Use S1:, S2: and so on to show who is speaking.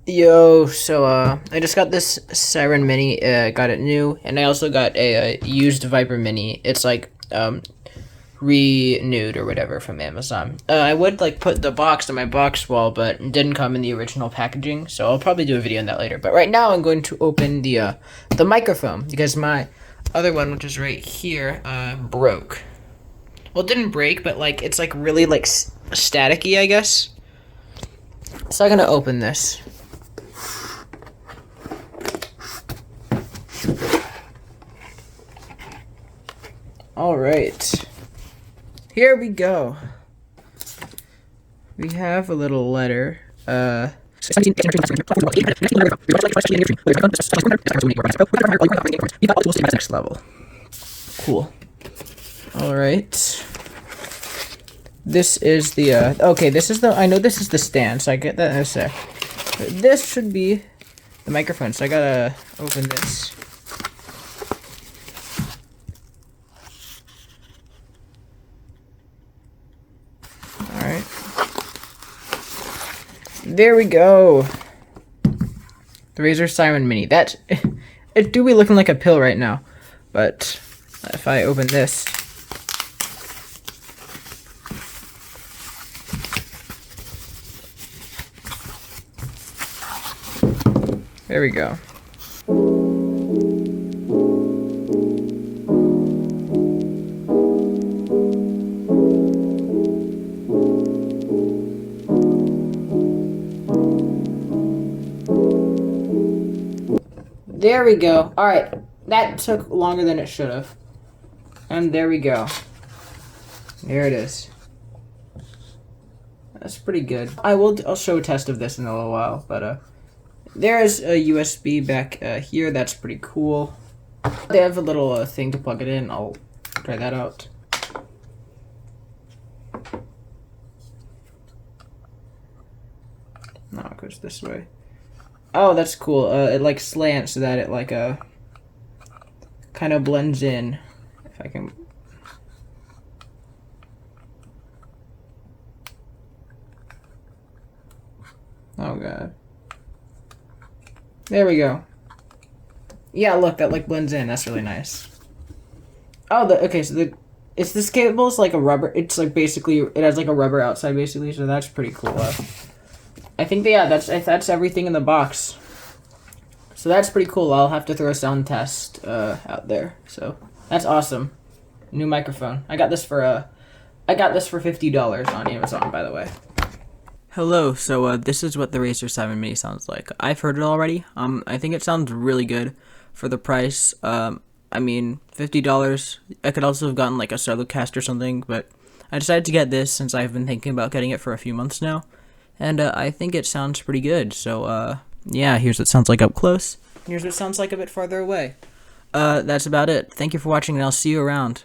S1: Yo, so I just got this Seiren Mini. Got it new, and I also got a used Viper Mini. It's like renewed or whatever from Amazon. I would like put the box on my box wall, but it didn't come in the original packaging, so I'll probably do a video on that later. But right now, I'm going to open the microphone because my other one, which is right here, broke. Well, it didn't break, but like it's like really like staticky, I guess. So I'm gonna open this. All right, here we go. We have a little letter. Next level. Cool. All right. This is the okay. This is the. I know this is the stand, so I get that in a sec. But this should be the microphone. So I gotta open this. Alright. There we go. The Razer Seiren Mini. That it do be looking like a pill right now. But if I open this. There we go. There we go. Alright, that took longer than it should have. And there we go. There it is. That's pretty good. I'll show a test of this in a little while, but there is a USB back here. That's pretty cool. They have a little thing to plug it in. I'll try that out. No, it goes this way. Oh, that's cool. It like slants so that it like kind of blends in. If I can. Oh god. There we go. Yeah, look, that like blends in. That's really nice. Oh, okay. So this cable's like a rubber. It's like basically it has like a rubber outside basically. So that's pretty cool. I think that's everything in the box. So that's pretty cool. I'll have to throw a sound test out there. So that's awesome. New microphone. I got this for $50 on Amazon, by the way. Hello. So this is what the Razer Seiren Mini sounds like. I've heard it already. I think it sounds really good for the price. I mean, $50. I could also have gotten like a Stratocaster or something, but I decided to get this since I've been thinking about getting it for a few months now. And I think it sounds pretty good. So yeah, here's what it sounds like up close. Here's what it sounds like a bit farther away. That's about it. Thank you for watching, and I'll see you around.